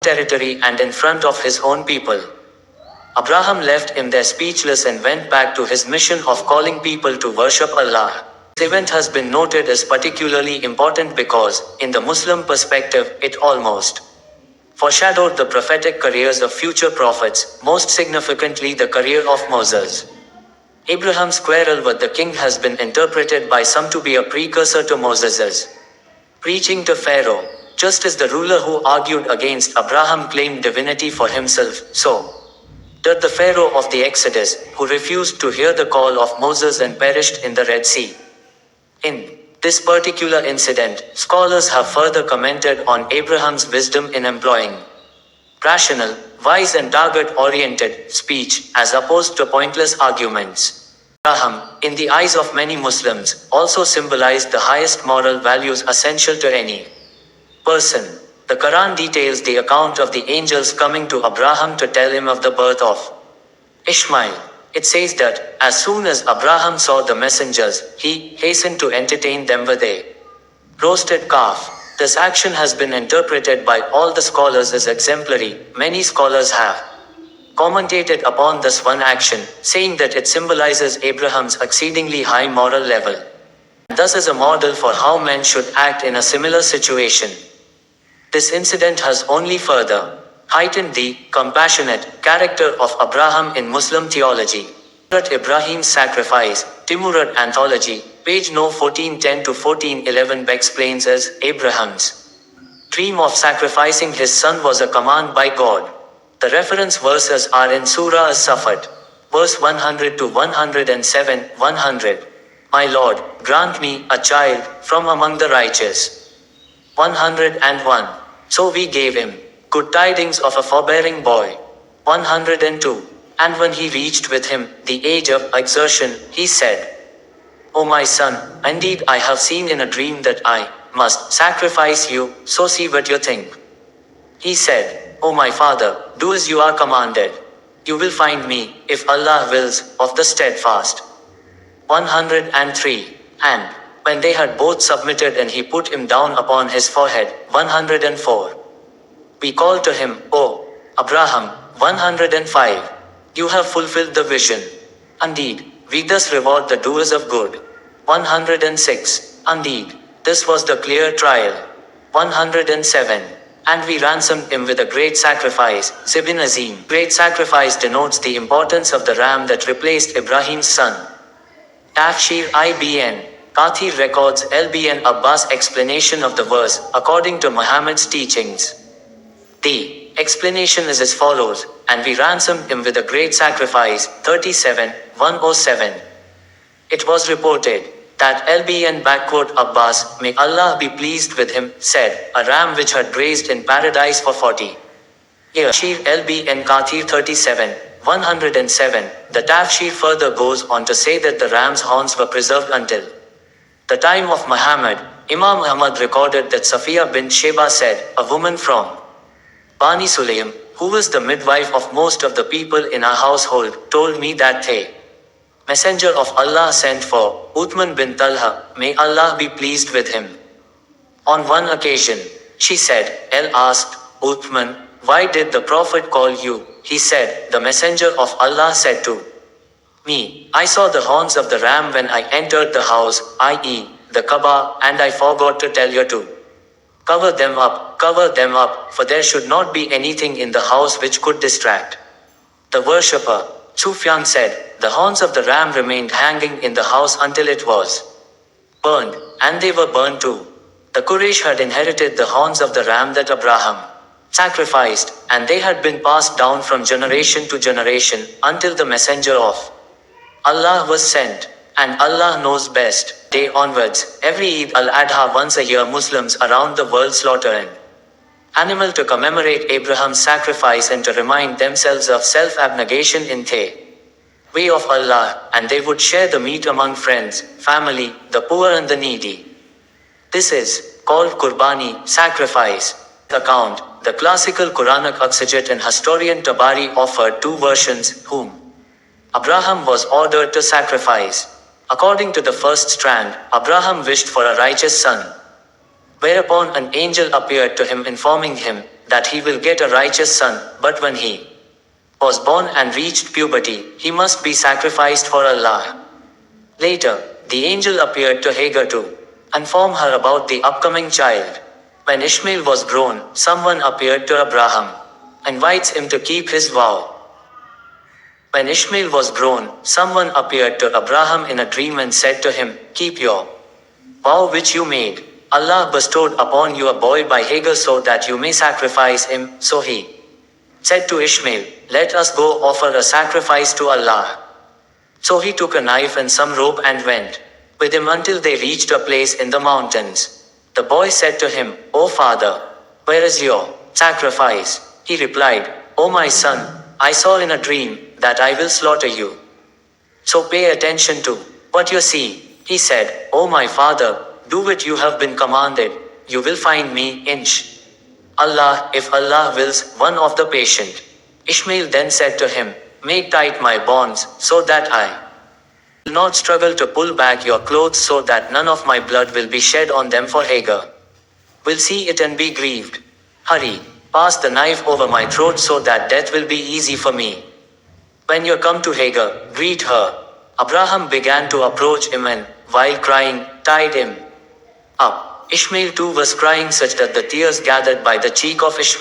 territory and in front of his own people. Abraham left him there speechless and went back to his mission of calling people to worship Allah. This event has been noted as particularly important because, in the Muslim perspective, it almost foreshadowed the prophetic careers of future prophets, most significantly the career of Moses. Abraham's quarrel with the king has been interpreted by some to be a precursor to Moses's preaching to Pharaoh. Just as the ruler who argued against Abraham claimed divinity for himself, so did the Pharaoh of the Exodus, who refused to hear the call of Moses and perished in the Red Sea. In this particular incident, scholars have further commented on Abraham's wisdom in employing rational, wise and target-oriented speech as opposed to pointless arguments. Abraham, in the eyes of many Muslims, also symbolized the highest moral values essential to any person. The Quran details the account of the angels coming to Abraham to tell him of the birth of Ishmael. It says that, as soon as Abraham saw the messengers, he hastened to entertain them with a roasted calf. This action has been interpreted by all the scholars as exemplary. Many scholars have commentated upon this one action, saying that it symbolizes Abraham's exceedingly high moral level, and thus is a model for how men should act in a similar situation. This incident has only further heightened the compassionate character of Abraham in Muslim theology. Ibrahim's sacrifice, Timurid Anthology, page no 1410 to 1411 explains as Abraham's dream of sacrificing his son was a command by God. The reference verses are in Surah As-Safat, verse 100 to 107, 100. My Lord, grant me a child from among the righteous. 101. So we gave him good tidings of a forbearing boy. 102. And when he reached with him the age of exertion, he said, O my son, indeed I have seen in a dream that I must sacrifice you, so see what you think. He said, O my father, do as you are commanded. You will find me, if Allah wills, of the steadfast. 103. And when they had both submitted and he put him down upon his forehead. 104. We called to him, O Abraham. 105. You have fulfilled the vision. Indeed, we thus reward the doers of good. 106. Indeed, this was the clear trial. 107. And we ransomed him with a great sacrifice, Zibin Azim. Great sacrifice denotes the importance of the ram that replaced Ibrahim's son. Tafsir Ibn Kathir records Ibn Abbas' explanation of the verse, according to Muhammad's teachings. The explanation is as follows, and we ransomed him with a great sacrifice, 37, 107. It was reported that Ibn Abbas, may Allah be pleased with him, said, a ram which had grazed in paradise for 40 years. Tafsir Ibn Kathir 37, 107. The Tafsir further goes on to say that the ram's horns were preserved until the time of Muhammad. Imam Ahmad recorded that Safiya bint Sheba said, a woman from Bani Sulaim, who was the midwife of most of the people in our household, told me that the Messenger of Allah sent for Uthman bin Talha, may Allah be pleased with him. On one occasion, she said, El asked Uthman, why did the Prophet call you? He said, the Messenger of Allah said to me, I saw the horns of the ram when I entered the house, i.e., the Kaaba, and I forgot to tell you to cover them up, for there should not be anything in the house which could distract the worshipper. Sufyan said, the horns of the ram remained hanging in the house until it was burned, and they were burned too. The Quraysh had inherited the horns of the ram that Abraham sacrificed, and they had been passed down from generation to generation, until the Messenger of Allah was sent. And Allah knows best. Day onwards, every Eid al-Adha once a year Muslims around the world slaughter an animal to commemorate Abraham's sacrifice and to remind themselves of self-abnegation in the way of Allah, and they would share the meat among friends, family, the poor and the needy. This is called Qurbani, sacrifice. Account, the classical Quranic exegete and historian Tabari offered two versions, whom Abraham was ordered to sacrifice. According to the first strand, Abraham wished for a righteous son. Whereupon an angel appeared to him informing him that he will get a righteous son, but when he was born and reached puberty, he must be sacrificed for Allah. Later, the angel appeared to Hagar to inform her about the upcoming child. When Ishmael was grown, someone appeared to Abraham, invites him to keep his vow. When Ishmael was grown, someone appeared to Abraham in a dream and said to him, "Keep your vow which you made. Allah bestowed upon you a boy by Hagar so that you may sacrifice him." So he said to Ishmael, "Let us go offer a sacrifice to Allah." So he took a knife and some rope and went with him until they reached a place in the mountains. The boy said to him, "O father, where is your sacrifice?" He replied, "O my son, I saw in a dream that I will slaughter you. So pay attention to what you see." He said, "O my father, do what you have been commanded. You will find me, Allah, if Allah wills, one of the patient." Ishmael then said to him, "Make tight my bonds, so that I will not struggle to pull back your clothes so that none of my blood will be shed on them, for Hagar will see it and be grieved. Hurry, pass the knife over my throat so that death will be easy for me. When you come to Hagar, greet her." Abraham began to approach him and, while crying, tied him up. Ishmael too was crying such that the tears gathered by the cheek of Ishmael.